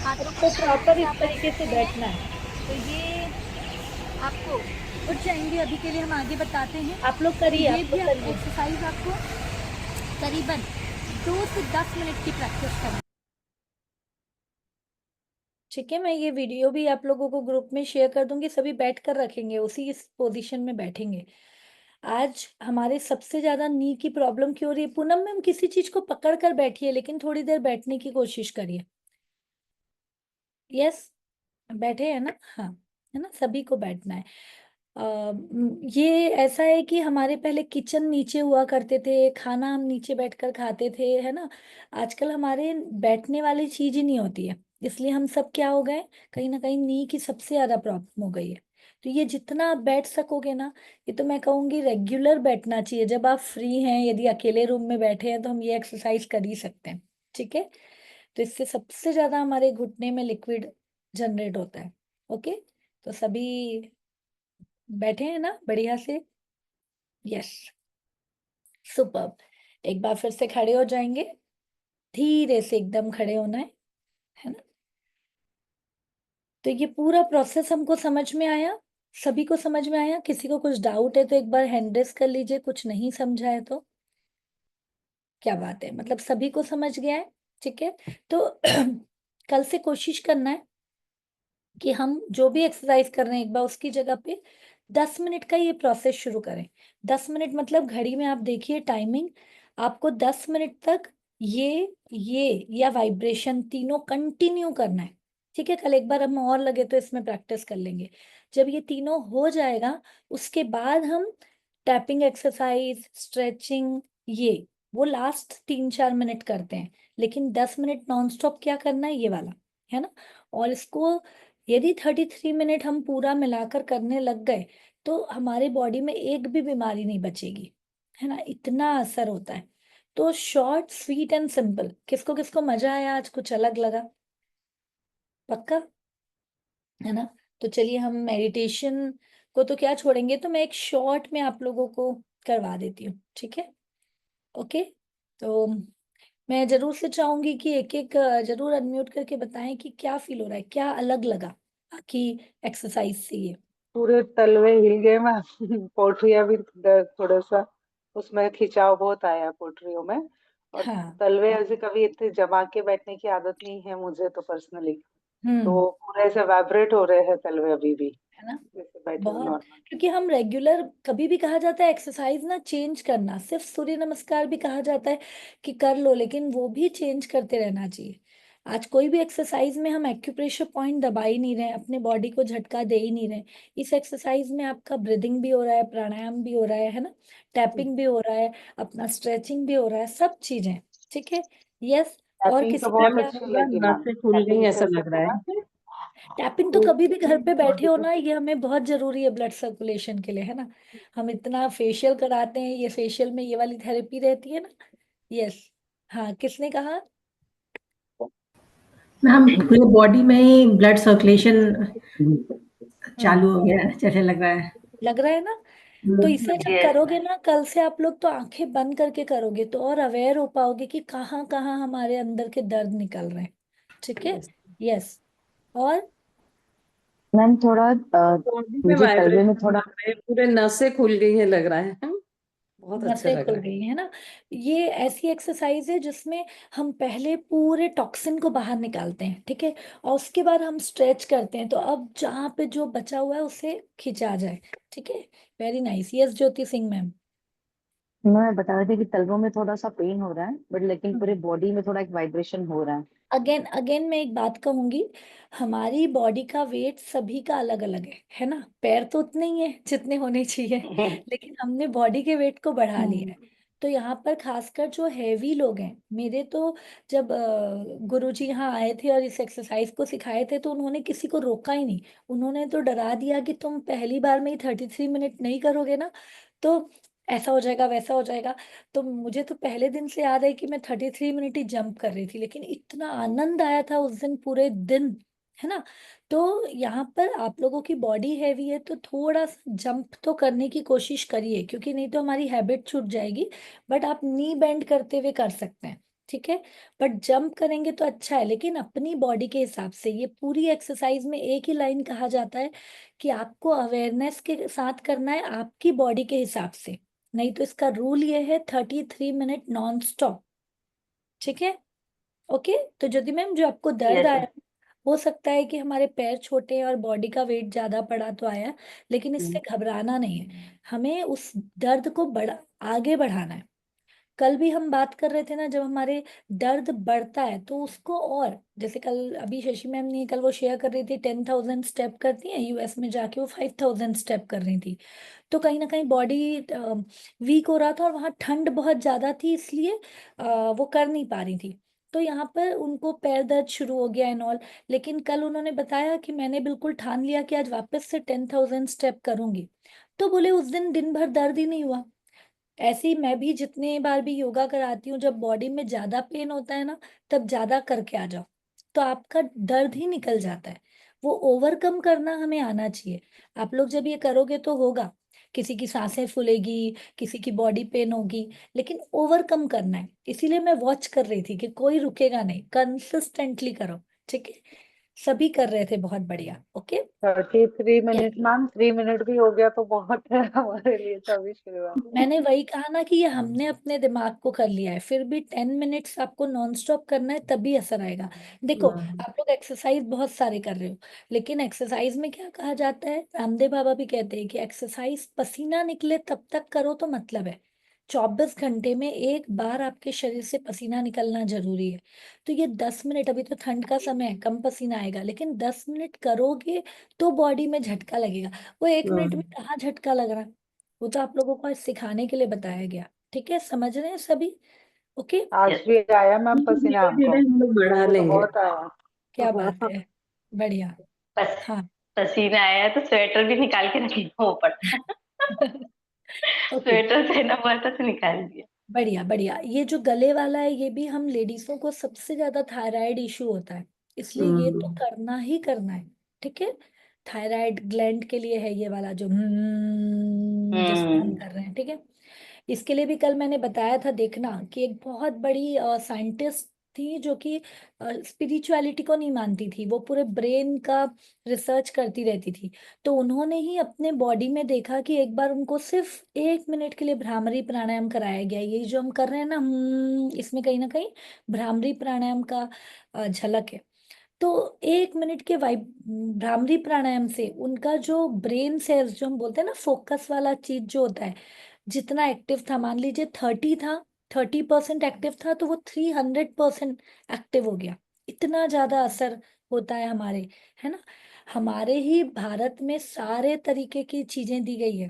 हाथों को प्रॉपर इस तरीके से बैठना है। तो ये आपको उठ जाएंगे। अभी के लिए हम आगे बताते हैं, आप लोग करिए। ये भी एक्सरसाइज आपको करीबन 2 से 10 मिनट की प्रैक्टिस करना। ठीक है, मैं ये वीडियो भी आप लोगों को ग्रुप में शेयर कर दूंगी, सभी बैठ कर रखेंगे, उसी इस पोजीशन में बैठेंगे। आज हमारे सबसे ज्यादा नी की प्रॉब्लम क्यों हो रही है? पूनम मैम, किसी चीज को पकड़ कर बैठिए, लेकिन थोड़ी देर बैठने की कोशिश करिए। यस, बैठे हैं ना? हाँ, है ना, सभी को बैठना है। ये ऐसा है कि हमारे पहले किचन नीचे हुआ करते थे, खाना हम नीचे बैठकर खाते थे, है ना। आजकल हमारे बैठने वाली चीज ही नहीं होती है, इसलिए हम सब क्या हो गए, कहीं ना कहीं नी की सबसे ज्यादा प्रॉब्लम हो गई है। तो ये जितना आप बैठ सकोगे ना, ये तो मैं कहूंगी रेगुलर बैठना चाहिए। जब आप फ्री हैं, यदि अकेले रूम में बैठे हैं, तो हम ये एक्सरसाइज कर ही सकते हैं। ठीक है, तो इससे सबसे ज्यादा हमारे घुटने में लिक्विड जनरेट होता है। ओके, तो सभी बैठे हैं ना बढ़िया से? Yes, super. एक बार फिर से खड़े हो जाएंगे, धीरे से एकदम खड़े होना है ना। तो ये पूरा प्रोसेस हमको समझ में आया? सभी को समझ में आया? किसी को कुछ डाउट है तो एक बार हैंड रेस कर लीजिए, कुछ नहीं समझा है तो। क्या बात है, मतलब सभी को समझ गया है। ठीक है, तो कल से कोशिश करना है कि हम जो भी एक्सरसाइज कर रहे हैं, एक बार उसकी जगह पे 10 मिनट का ये प्रोसेस शुरू करें। 10 मिनट मतलब घड़ी में आप देखिए टाइमिंग, आपको 10 मिनट तक ये या वाइब्रेशन तीनों कंटिन्यू करना है। ठीक है, कल एक बार हम और लगे तो इसमें प्रैक्टिस कर लेंगे। जब ये तीनों हो जाएगा, उसके बाद हम टैपिंग एक्सरसाइज, स्ट्रेचिंग, ये वो लास्ट 3-4 मिनट करते हैं, लेकिन 10 मिनट नॉन स्टॉप क्या करना है, ये वाला, है ना। और इसको यदि 33 मिनट हम पूरा मिलाकर करने लग गए, तो हमारे बॉडी में एक भी बीमारी नहीं बचेगी, है ना, इतना असर होता है। तो शॉर्ट स्वीट एंड सिंपल, किसको किसको मजा आया आज, कुछ अलग लगा? पक्का, है ना। तो चलिए, हम मेडिटेशन को तो क्या छोड़ेंगे, तो मैं एक शॉर्ट में आप लोगों को करवा देती हूँ। ठीक है, ओके। तो मैं जरूर से चाहूंगी कि एक एक जरूर अनम्यूट करके बताएं कि क्या फील हो रहा है, क्या अलग लगा बाकी एक्सरसाइज से ये। पूरे तलवे हिल गए मैं पोटरियां भी थोड़ा सा उसमें खिंचाव बहुत आया पोटरियों में। और हाँ। तलवे ऐसे कभी इतने जमा के बैठने की आदत नहीं है मुझे तो पर्सनली। हम्म। तो पूरे ऐसे वाइब्रेट हो रहे हैं तलवे अभी भी, है ना, जैसे बैठे हो बहुत। नॉर्मल। क्योंकि हम रेगुलर, कभी भी कहा जाता है एक्सरसाइज ना चेंज करना, सिर्फ सूर्य नमस्कार भी कहा जाता है कि कर लो, लेकिन वो भी चेंज करते रहना चाहिए। आज कोई भी एक्सरसाइज में हम एक्यूप्रेशर पॉइंट दबा ही नहीं रहे, अपने बॉडी को झटका दे ही नहीं रहे। इस एक्सरसाइज में आपका ब्रीदिंग भी हो रहा है, प्राणायाम भी हो रहा है ना, टैपिंग भी हो रहा है, अपना स्ट्रेचिंग भी हो रहा है, सब चीजें। ठीक है, यस। और टैपिंग तो किसी को बहुत क्या? अच्छी लगी मैम, नसें खुल गई टैपिंग ऐसा से लग रहा पूरा है। टैपिंग तो कभी भी घर पे बैठे हो ना, ये हमें बहुत जरूरी है ब्लड सर्कुलेशन के लिए, है ना। हम इतना फेशियल कराते हैं, ये फेशियल में ये वाली थेरेपी रहती है ना। यस। हाँ, किसने कहा? हम पूरे बॉडी में ब्लड सर्कुलेशन चालू हम्म, हो गया है, जैसे लग रहा है। लग रहा है ना। तो इसे जब यस। करोगे ना, कल से आप लोग तो आंखें बंद करके करोगे, तो और अवेयर हो पाओगे कि कहाँ कहाँ हमारे अंदर के दर्द निकल रहे हैं। ठीक है, यस। और मैम थोड़ा बॉडी में मुझे तलवे में वाइब्रेशन थोड़ा पूरे नसें खुल गई है लग रहा है। बहुत अच्छा नसें लग खुल रहा है। गई है ना। ये ऐसी एक्सरसाइज है जिसमें हम पहले पूरे टॉक्सिन को बाहर निकालते हैं, ठीक है, और उसके बाद हम स्ट्रेच करते हैं, तो अब जहाँ पे जो बचा हुआ है उसे खिंचा जाए। ठीक है, very nice. Yes, Jyoti Singh ma'am. मैं बता रही थी कि तलवों में थोड़ा सा पेन हो रहा है, बट लेकिन पूरे हम्म। बॉडी में थोड़ा एक वाइब्रेशन हो रहा है। अगेन अगेन मैं एक बात कहूंगी, हमारी बॉडी का वेट सभी का अलग अलग है ना। पैर तो उतने ही है जितने होने चाहिए, लेकिन हमने बॉडी के वेट को बढ़ा लिया है। तो यहाँ पर खासकर जो हैवी लोग हैं, मेरे तो जब गुरुजी यहाँ आए थे और इस एक्सरसाइज को सिखाए थे तो उन्होंने किसी को रोका ही नहीं। उन्होंने तो डरा दिया कि तुम पहली बार में ही 33 मिनट नहीं करोगे ना तो ऐसा हो जाएगा वैसा हो जाएगा। तो मुझे तो पहले दिन से याद है कि मैं 33 मिनट ही जंप कर रही थी, लेकिन इतना आनंद आया था उस दिन पूरे दिन, है ना। तो यहाँ पर आप लोगों की बॉडी हैवी है तो थोड़ा सा जंप तो करने की कोशिश करिए, क्योंकि नहीं तो हमारी हैबिट छूट जाएगी। बट आप नी बेंड करते हुए कर सकते हैं, ठीक है। बट जंप करेंगे तो अच्छा है, लेकिन अपनी बॉडी के हिसाब से। ये पूरी एक्सरसाइज में एक ही लाइन कहा जाता है कि आपको अवेयरनेस के साथ करना है, आपकी बॉडी के हिसाब से। नहीं तो इसका रूल ये है 33 मिनट नॉन स्टॉप, ठीक है। ओके। तो ज्योति मैम, जो आपको दर्द यस। आया, हो सकता है कि हमारे पैर छोटे हैं और बॉडी का वेट ज्यादा पड़ा तो आया, लेकिन इससे घबराना नहीं है। हमें उस दर्द को आगे बढ़ाना है। कल भी हम बात कर रहे थे ना, जब हमारे दर्द बढ़ता है तो उसको, और जैसे कल अभी शशि मैम ने कल वो शेयर कर रही थी 10,000 स्टेप करती हैं यूएस में जाके, वो 5,000 स्टेप कर रही थी। तो कहीं ना कहीं बॉडी वीक हो रहा था और वहाँ ठंड बहुत ज्यादा थी, इसलिए वो कर नहीं पा रही थी। तो यहाँ पर उनको पैर दर्द शुरू हो गया एंड ऑल। लेकिन कल उन्होंने बताया कि मैंने बिल्कुल ठान लिया कि आज वापस से 10,000 स्टेप करूंगी। तो बोले उस दिन दिन भर दर्द ही नहीं हुआ। ऐसे ही मैं भी जितने बार भी योगा कराती हूँ, जब बॉडी में ज्यादा पेन होता है ना, तब ज्यादा करके आ जाओ, तो आपका दर्द ही निकल जाता है। वो ओवरकम करना हमें आना चाहिए। आप लोग जब ये करोगे तो होगा, किसी की सांसें फूलेगी, किसी की बॉडी पेन होगी, लेकिन ओवरकम करना है। इसीलिए मैं वॉच कर रही थी कि कोई रुकेगा नहीं, कंसिस्टेंटली करो, ठीक है। सभी कर रहे थे बहुत बढ़िया। ओके। 33 मिनट मैम, 3 मिनट भी हो गया तो बहुत है हमारे लिए तो अभी शुरुआत। मैंने वही कहा ना कि ये हमने अपने दिमाग को कर लिया है, फिर भी 10 मिनट्स आपको नॉन स्टॉप करना है, तभी असर आएगा। देखो, आप लोग एक्सरसाइज बहुत सारे कर रहे हो, लेकिन एक्सरसाइज में क्या कहा जाता है, रामदेव बाबा भी कहते हैं कि एक्सरसाइज पसीना निकले तब तक करो तो मतलब है। 24 घंटे में एक बार आपके शरीर से पसीना निकलना जरूरी है। तो ये 10 मिनट, अभी तो ठंड का समय है, कम पसीना आएगा, लेकिन 10 मिनट करोगे तो बॉडी में झटका लगेगा। वो 1 मिनट में कहाँ झटका लग रहा है, वो तो आप लोगों को आज सिखाने के लिए बताया गया, ठीक है। समझ रहे हैं सभी? ओके। आज यस। भी आया मैम पसीना धीरे हमको, धीरे हम लोग बढ़ा हमको तो लेंगे। बहुत आया। क्या बात है, बढ़िया। पस, हाँ। पसीना आया है तो स्वेटर भी निकाल के रखना पड़ता है। ओके। स्वेटर पहना हुआ था तो निकाल दिया। बढ़िया बढ़िया। ये जो गले वाला है, ये भी हम लेडीजों को सबसे ज्यादा थायराइड इशू होता है, इसलिए ये तो करना ही करना है, ठीक है। थायराइड ग्लैंड के लिए है ये वाला, जो जैसे हम हम्म। कर रहे हैं, ठीक है। इसके लिए भी कल मैंने बताया था, देखना कि एक बहुत बड़ी साइंटिस्ट थी जो कि स्पिरिचुअलिटी को नहीं मानती थी, वो पूरे ब्रेन का रिसर्च करती रहती थी। तो उन्होंने ही अपने बॉडी में देखा कि एक बार उनको सिर्फ 1 मिनट के लिए भ्रामरी प्राणायाम कराया गया। ये जो हम कर रहे हैं ना, इसमें कहीं ना कहीं भ्रामरी प्राणायाम का झलक है। तो 1 मिनट के भ्रामरी प्राणायाम से उनका जो ब्रेन सेल्स, जो हम बोलते हैं ना फोकस वाला चीज जो होता है, जितना एक्टिव था, मान लीजिए 30 था, 30% एक्टिव था, तो वो 300% एक्टिव हो गया। इतना ज्यादा असर होता है हमारे, है ना। हमारे ही भारत में सारे तरीके की चीजें दी गई है,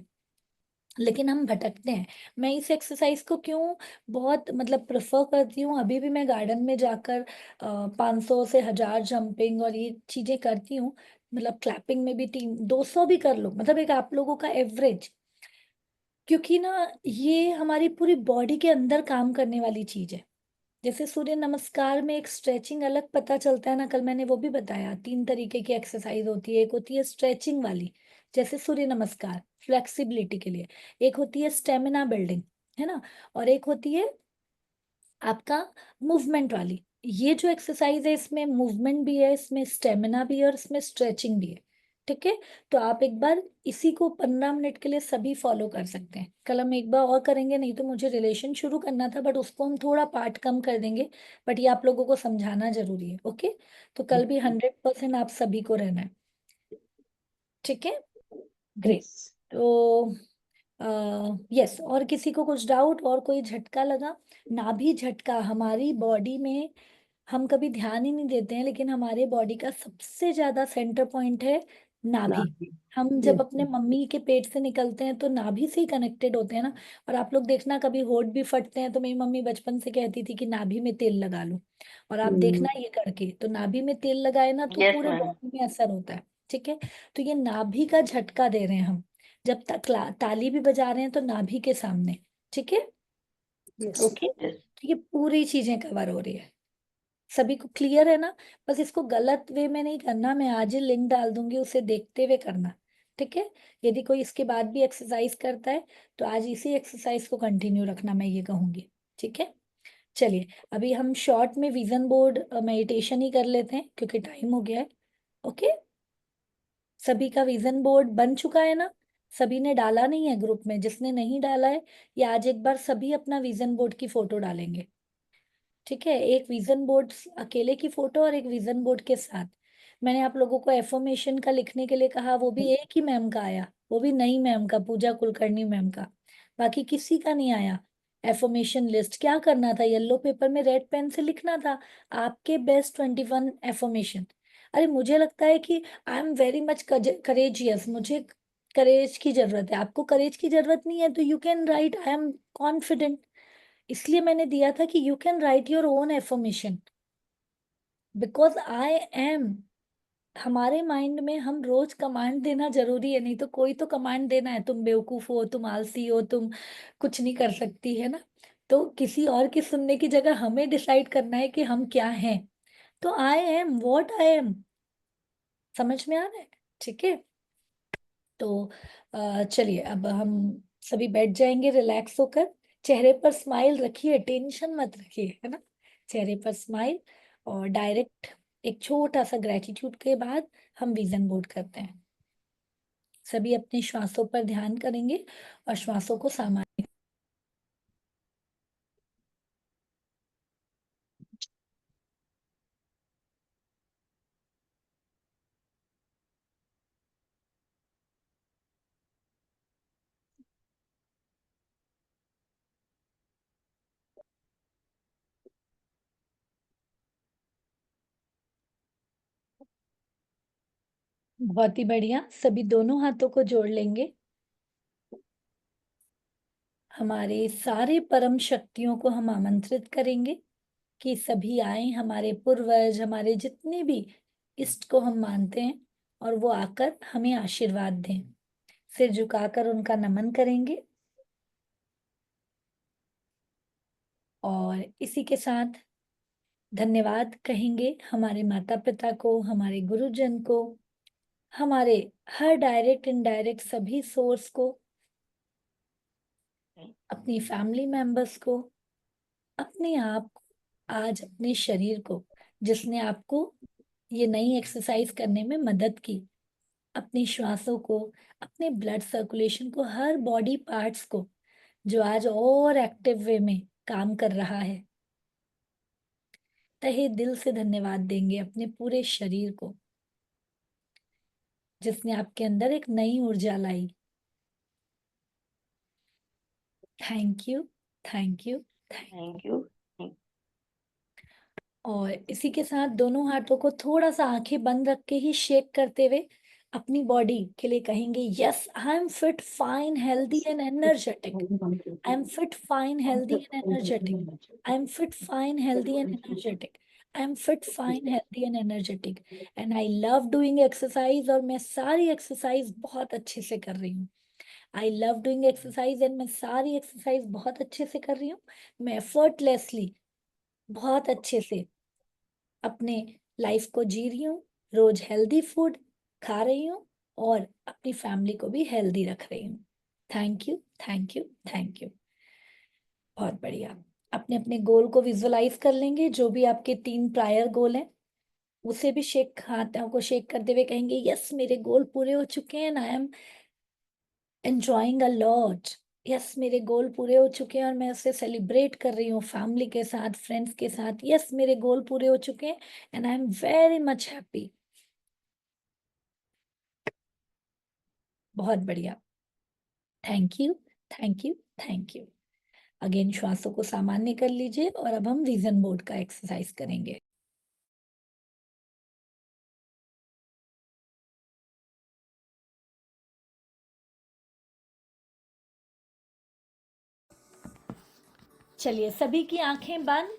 लेकिन हम भटकते हैं। मैं इस एक्सरसाइज को क्यों बहुत मतलब प्रेफर करती हूँ, अभी भी मैं गार्डन में जाकर 500 से 1,000 जंपिंग और ये चीजें करती हूँ। मतलब क्लैपिंग में भी 200 भी कर लो, मतलब एक आप लोगों का एवरेज। क्योंकि ना, ये हमारी पूरी बॉडी के अंदर काम करने वाली चीज है। जैसे सूर्य नमस्कार में एक स्ट्रेचिंग अलग पता चलता है ना, कल मैंने वो भी बताया, 3 तरीके की एक्सरसाइज होती है। एक होती है स्ट्रेचिंग वाली, जैसे सूर्य नमस्कार फ्लेक्सिबिलिटी के लिए। एक होती है स्टेमिना बिल्डिंग, है ना। और एक होती है आपका मूवमेंट वाली। ये जो एक्सरसाइज है, इसमें मूवमेंट भी है, इसमें स्टेमिना भी है और इसमें स्ट्रेचिंग भी है, ठीक है। तो आप एक बार इसी को 15 मिनट के लिए सभी फॉलो कर सकते हैं। कल हम एक बार और करेंगे, नहीं तो मुझे रिलेशन शुरू करना था, बट उसको हम थोड़ा पार्ट कम कर देंगे। बट ये आप लोगों को समझाना जरूरी है, ओके। तो कल भी 100% आप सभी को रहना है, ठीक है। ग्रेट। यस। तो यस, और किसी को कुछ डाउट और कोई झटका लगा? नाभि झटका हमारी बॉडी में हम कभी ध्यान ही नहीं देते हैं, लेकिन हमारे बॉडी का सबसे ज्यादा सेंटर पॉइंट है नाभि। हम जब अपने मम्मी के पेट से निकलते हैं तो नाभि से ही कनेक्टेड होते हैं ना। और आप लोग देखना कभी होठ भी फटते हैं तो मेरी मम्मी बचपन से कहती थी कि नाभि में तेल लगा लो, और आप देखना ये करके, तो नाभि में तेल लगाए ना तो यस पूरे मैम। बॉडी में असर होता है। ठीक है, तो ये नाभि का झटका दे रहे हैं हम, जब तक ताली भी बजा रहे हैं तो नाभि के सामने। ठीक है, ओके, यस तो ये पूरी चीजें कवर हो रही है। सभी को क्लियर है ना? बस इसको गलत वे में नहीं करना, मैं आज ही लिंक डाल दूंगी, उसे देखते हुए करना। ठीक है, यदि कोई इसके बाद भी एक्सरसाइज करता है तो आज इसी एक्सरसाइज को कंटिन्यू रखना, मैं ये कहूंगी। ठीक है, चलिए अभी हम शॉर्ट में विजन बोर्ड मेडिटेशन ही कर लेते हैं क्योंकि टाइम हो गया है। ओके, सभी का विजन बोर्ड बन चुका है ना? सभी ने डाला नहीं है ग्रुप में? जिसने नहीं डाला है, या आज एक बार सभी अपना विजन बोर्ड की फोटो डालेंगे। ठीक है, एक विजन बोर्ड अकेले की फोटो और एक विजन बोर्ड के साथ। मैंने आप लोगों को एफर्मेशन का लिखने के लिए कहा, वो भी एक ही मैम का आया, वो भी नई मैम का, पूजा कुलकर्णी मैम का। बाकी किसी का नहीं आया एफर्मेशन लिस्ट। क्या करना था? येलो पेपर में रेड पेन से लिखना था आपके बेस्ट 21 एफर्मेशन। अरे मुझे लगता है कि आई एम वेरी मच करेजियस, मुझे करेज की जरूरत है, आपको करेज की जरूरत नहीं है तो you can right I am confident. इसलिए मैंने दिया था कि you can write your own affirmation because I am. हमारे माइंड में हम रोज कमांड देना जरूरी है, नहीं तो कोई तो कमांड देना है, तुम बेवकूफ हो, तुम आलसी हो, तुम कुछ नहीं कर सकती, है ना? तो किसी और की सुनने की जगह हमें डिसाइड करना है कि हम क्या हैं। तो I am what I am, समझ में आ रहा है? ठीक है, तो चलिए अब हम सभी बैठ जाएंगे रिलैक्स होकर। चेहरे पर स्माइल रखिए, टेंशन मत रखिए, है ना? चेहरे पर स्माइल, और डायरेक्ट एक छोटा सा ग्रेटिट्यूड के बाद हम विजन बोर्ड करते हैं। सभी अपने श्वासों पर ध्यान करेंगे और श्वासों को सामान्य। बहुत ही बढ़िया, सभी दोनों हाथों को जोड़ लेंगे। हमारे सारे परम शक्तियों को हम आमंत्रित करेंगे कि सभी आए, हमारे पूर्वज, हमारे जितने भी इष्ट को हम मानते हैं, और वो आकर हमें आशीर्वाद दें। सिर झुकाकर उनका नमन करेंगे, और इसी के साथ धन्यवाद कहेंगे हमारे माता पिता को, हमारे गुरुजन को, हमारे हर डायरेक्ट इनडायरेक्ट सभी सोर्स को, अपनी फैमिली मेंबर्स को, अपने आप को, आज अपने शरीर को जिसने आपको ये नई एक्सरसाइज करने में मदद की, अपनी श्वासों को, अपने ब्लड सर्कुलेशन को, हर बॉडी पार्ट्स को जो आज और एक्टिव वे में काम कर रहा है। तहे दिल से धन्यवाद देंगे अपने पूरे शरीर को जिसने आपके अंदर एक नई ऊर्जा लाई। Thank you, thank you, thank. Thank you. और इसी के साथ दोनों हाथों को थोड़ा सा आंखें बंद रख के ही शेक करते हुए अपनी बॉडी के लिए कहेंगे, yes I am fit fine healthy and energetic. I am fit, fine, healthy, and energetic. I am fit, fine, healthy, and energetic. I am fit, fine, healthy, and energetic. And I love doing exercise, और मैं सारी exercise बहुत अच्छे से कर रही हूँ। I love doing exercise and मैं सारी एक्सरसाइज बहुत अच्छे से कर रही हूँ। मैं एफर्टलेसली बहुत अच्छे से अपने लाइफ को जी रही हूँ। रोज हेल्दी फूड खा रही हूँ और अपनी फैमिली को भी हेल्दी रख रही हूँ। Thank you, thank you, thank you. बहुत बढ़िया। अपने अपने गोल को विजुअलाइज कर लेंगे, जो भी आपके 3 प्रायर गोल हैं उसे भी शेक, हाथों को शेक करते हुए कहेंगे, यस मेरे गोल पूरे हो चुके हैं, I am enjoying a lot. Yes मेरे गोल पूरे हो चुके हैं और मैं उसे सेलिब्रेट कर रही हूँ फैमिली के साथ, फ्रेंड्स के साथ। यस मेरे गोल पूरे हो चुके हैं and I am very much happy. बहुत बढ़िया, thank you, thank you, thank you. Again श्वासों को सामान्य कर लीजिए और अब हम विजन बोर्ड का एक्सरसाइज करेंगे। चलिए सभी की आंखें बंद,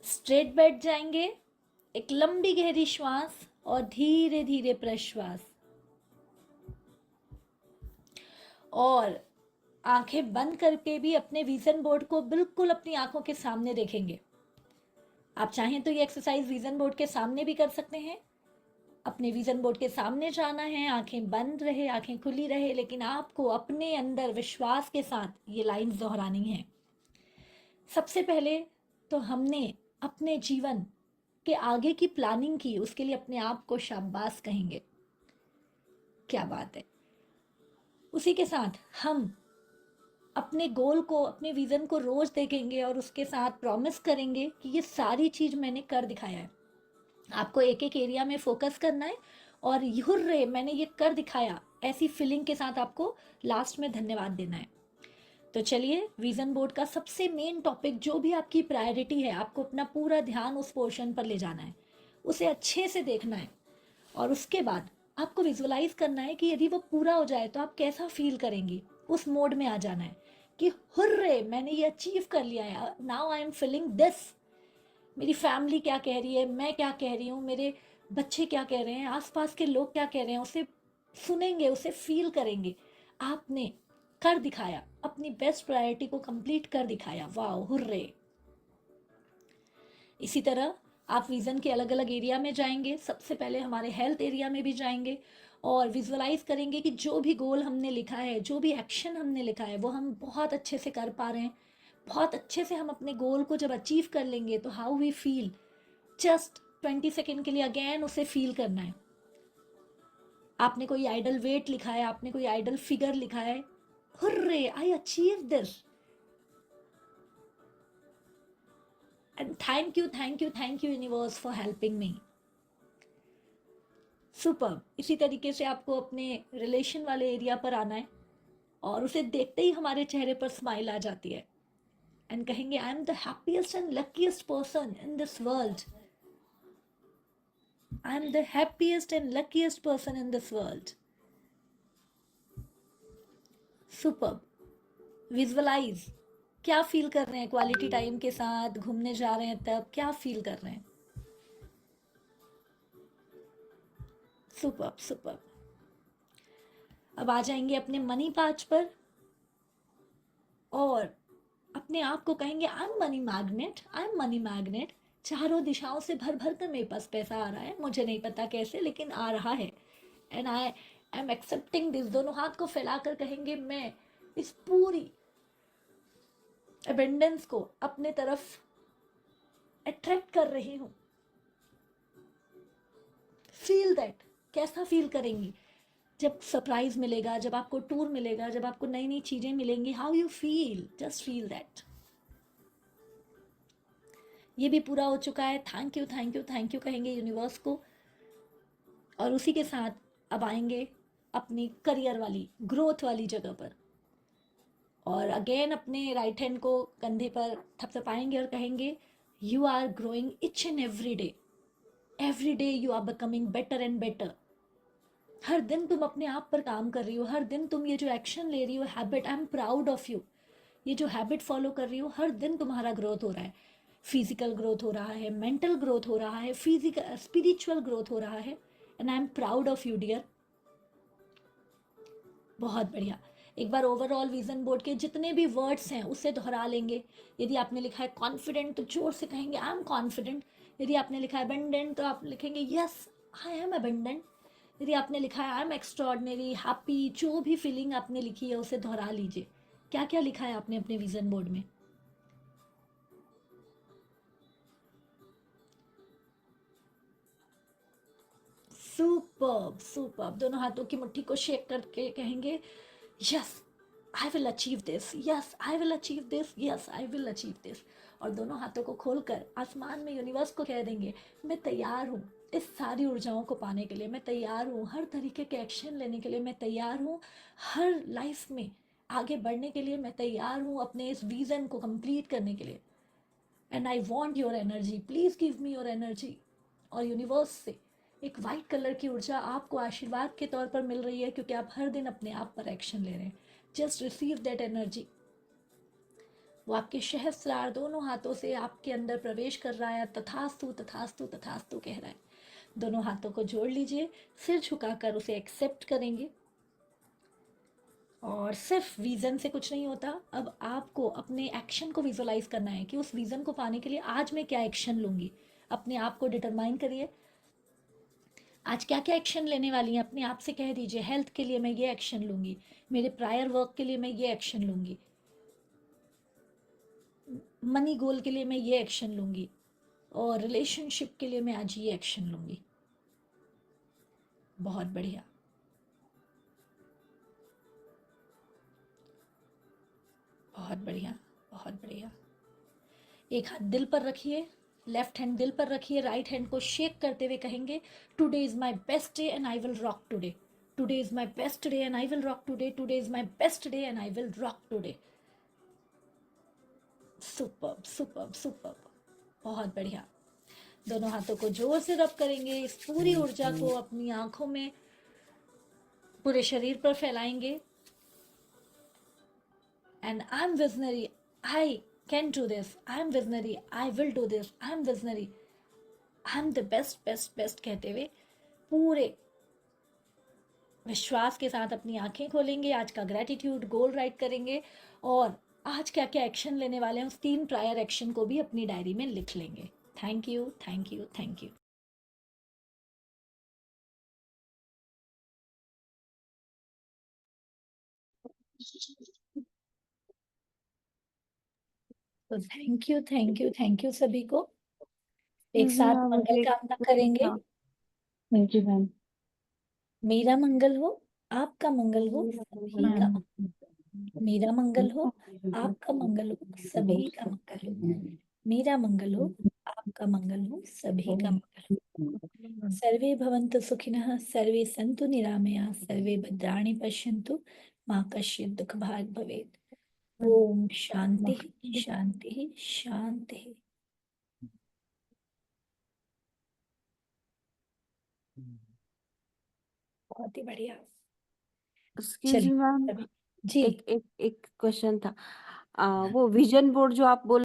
स्ट्रेट बैठ जाएंगे, एक लंबी गहरी श्वास और धीरे धीरे प्रश्वास, और आंखें बंद करके भी अपने विजन बोर्ड को बिल्कुल अपनी आंखों के सामने देखेंगे। आप चाहें तो ये एक्सरसाइज विजन बोर्ड के सामने भी कर सकते हैं। अपने विजन बोर्ड के सामने जाना है, आंखें बंद रहे, आंखें खुली रहे, लेकिन आपको अपने अंदर विश्वास के साथ ये लाइंस दोहरानी है। सबसे पहले तो हमने अपने जीवन के आगे की प्लानिंग की, उसके लिए अपने आप को शाबाश कहेंगे। क्या बात है। उसी के साथ हम अपने गोल को, अपने विजन को रोज देखेंगे और उसके साथ प्रॉमिस करेंगे कि ये सारी चीज मैंने कर दिखाया है। आपको एक एक एरिया में फोकस करना है और हुर्रे मैंने ये कर दिखाया, ऐसी फीलिंग के साथ आपको लास्ट में धन्यवाद देना है। तो चलिए, विजन बोर्ड का सबसे मेन टॉपिक, जो भी आपकी प्रायोरिटी है, आपको अपना पूरा ध्यान उस पोर्शन पर ले जाना है, उसे अच्छे से देखना है और उसके बाद आपको विजुअलाइज करना है कि यदि वो पूरा हो जाए तो आप कैसा फील करेंगी। उस मोड में आ जाना है कि हुर्रे मैंने ये अचीव कर लिया है, now I am feeling this. मेरी फैमिली क्या कह रही है, मैं क्या कह रही हूँ, मेरे बच्चे क्या कह रहे हैं, आसपास के लोग क्या कह रहे हैं, उसे सुनेंगे, उसे फील करेंगे। आपने कर दिखाया, अपनी बेस्ट प्रायोरिटी को कंप्लीट कर दिखाया, वाह हुर्रे। इसी तरह आप विजन के अलग अलग एरिया में जाएंगे। सबसे पहले हमारे हेल्थ एरिया में भी जाएंगे और विजुअलाइज करेंगे कि जो भी गोल हमने लिखा है, जो भी एक्शन हमने लिखा है, वो हम बहुत अच्छे से कर पा रहे हैं। बहुत अच्छे से हम अपने गोल को जब अचीव कर लेंगे तो how we feel, just 20 second के लिए अगेन उसे फील करना है। आपने कोई आइडल वेट लिखा है, आपने कोई आइडल फिगर लिखा है, hurray I achieve this and thank you thank you thank you universe for helping me. Super. इसी तरीके से आपको अपने रिलेशन वाले एरिया पर आना है और उसे देखते ही हमारे चेहरे पर स्माइल आ जाती है एंड कहेंगे I am the happiest and luckiest person in this world. I am the happiest and luckiest person in this world. Super. Visualize, क्या फील कर रहे हैं क्वालिटी टाइम के साथ, घूमने जा रहे हैं तब क्या फील कर रहे हैं। Super super. अब आ जाएंगे अपने मनी पाच पर और अपने आप को कहेंगे I M money magnet, I am money magnet. चारों दिशाओं से भर भर कर मेरे पास पैसा आ रहा है, मुझे नहीं पता कैसे लेकिन आ रहा है and I am accepting this. दोनों हाथ को फैलाकर कहेंगे मैं इस पूरी अबेंडेंस को अपने तरफ अट्रैक्ट कर रही हूँ। Feel that. कैसा फील करेंगी जब सरप्राइज मिलेगा, जब आपको टूर मिलेगा, जब आपको नई नई चीजें मिलेंगी, how you feel, just feel that. ये भी पूरा हो चुका है। Thank you thank you thank you कहेंगे यूनिवर्स को और उसी के साथ अब आएंगे अपनी करियर वाली, ग्रोथ वाली जगह पर और अगेन अपने राइट हैंड को कंधे पर थपथपाएंगे और कहेंगे you are growing each and every day you are becoming better and better. हर दिन तुम अपने आप पर काम कर रही हो, हर दिन तुम ये जो एक्शन ले रही हो, habit, I am proud of you. ये जो हैबिट फॉलो कर रही हो, हर दिन तुम्हारा ग्रोथ हो रहा है। फिजिकल ग्रोथ हो रहा है, मेंटल ग्रोथ हो रहा है, फिजिकल स्पिरिचुअल ग्रोथ हो रहा है and I am proud of you dear. बहुत बढ़िया। एक बार ओवरऑल विजन बोर्ड के जितने भी वर्ड्स हैं उसे दोहरा लेंगे। यदि आपने लिखा है कॉन्फिडेंट तो जोर से कहेंगे आई एम कॉन्फिडेंट। यदि आपने लिखा है अबंडेंट तो आप लिखेंगे यस आई एम अबंडेंट। यदि आपने लिखा है आई एम एक्स्ट्रॉर्डिनरी, हैप्पी, जो भी फीलिंग आपने लिखी है उसे दोहरा लीजिए। क्या क्या लिखा है आपने अपने विजन बोर्ड में। Superb superb. दोनों हाथों की मुट्ठी को शेक करके कहेंगे yes I will achieve this, yes I will achieve this, yes I will achieve this. और दोनों हाथों को खोलकर आसमान में यूनिवर्स को कह देंगे मैं तैयार हूँ, इस सारी ऊर्जाओं को पाने के लिए मैं तैयार हूँ, हर तरीके के एक्शन लेने के लिए मैं तैयार हूँ, हर लाइफ में आगे बढ़ने के लिए मैं तैयार हूँ, अपने इस विज़न को कंप्लीट करने के लिए। And I want your energy, please give me your energy. और यूनिवर्स से एक वाइट कलर की ऊर्जा आपको आशीर्वाद के तौर पर मिल रही है, क्योंकि आप हर दिन अपने आप पर एक्शन ले रहे हैं। Just receive that energy. वो आपके सहस्रार दोनों हाथों से आपके अंदर प्रवेश कर रहा है। तथास्तु तथास्तु तथास्तु कह रहा है। दोनों हाथों को जोड़ लीजिए, सिर झुकाकर उसे एक्सेप्ट करेंगे। और सिर्फ विज़न से कुछ नहीं होता, अब आपको अपने एक्शन को विजुलाइज करना है कि उस विज़न को पाने के लिए आज मैं क्या एक्शन लूँगी। अपने आप को डिटरमाइन करिए, आज क्या क्या एक्शन लेने वाली हैं। अपने आप से कह दीजिए, हेल्थ के लिए मैं ये एक्शन लूँगी, मेरे प्रायर वर्क के लिए मैं ये एक्शन लूँगी, मनी गोल के लिए मैं ये एक्शन लूँगी, और रिलेशनशिप के लिए मैं आज ये एक्शन लूँगी। बहुत बढ़िया। बहुत बढ़िया, बहुत बढ़िया। एक हाथ दिल पर रखिए, लेफ्ट हैंड दिल पर रखिए, राइट हैंड को शेक करते हुए कहेंगे, today is my best day and I will rock today. Today is my best day and I will rock today. Today is my best day and I will rock today. Superb superb superb, बहुत बढ़िया। दोनों हाथों को जोर से रब करेंगे, इस पूरी ऊर्जा को अपनी आंखों में, पूरे शरीर पर फैलाएंगे। And I am visionary, I can do this, I am visionary, I will do this, I am visionary, I am the best best best कहते हुए पूरे विश्वास के साथ अपनी आंखें खोलेंगे। आज का ग्रेटिट्यूड गोल राइट करेंगे, और आज क्या क्या एक्शन लेने वाले हैं उस 3 प्रायर एक्शन को भी अपनी डायरी में लिख लेंगे। Thank you, thank you, thank you. तो thank you, thank you, thank you सभी को। एक साथ मुझे मंगल एक कामना क्वेश्चन करेंगे। था। Thank you ma'am. मेरा मंगल हो, आपका मंगल हो, सभी का मैम मंगल। मेरा मंगल हो, आपका मंगल हो, सभी का मंगल हो। मेरा मंगल हो, आपका मंगल हो, सभी का मंगल हो। सर्वे भवन्तु सुखिनः, सर्वे सन्तु निरामयाः, सर्वे भद्राणि पश्यन्तु, मा कश्चित् दुःखभाग् भवेत्। ओम शांति शांति शांति। बहुत ही बढ़िया। एक्सक्यूज मी चलिए मैम, सभी जी। एक एक एक क्वेश्चन था। वो विजन बोर्ड जो आप बोल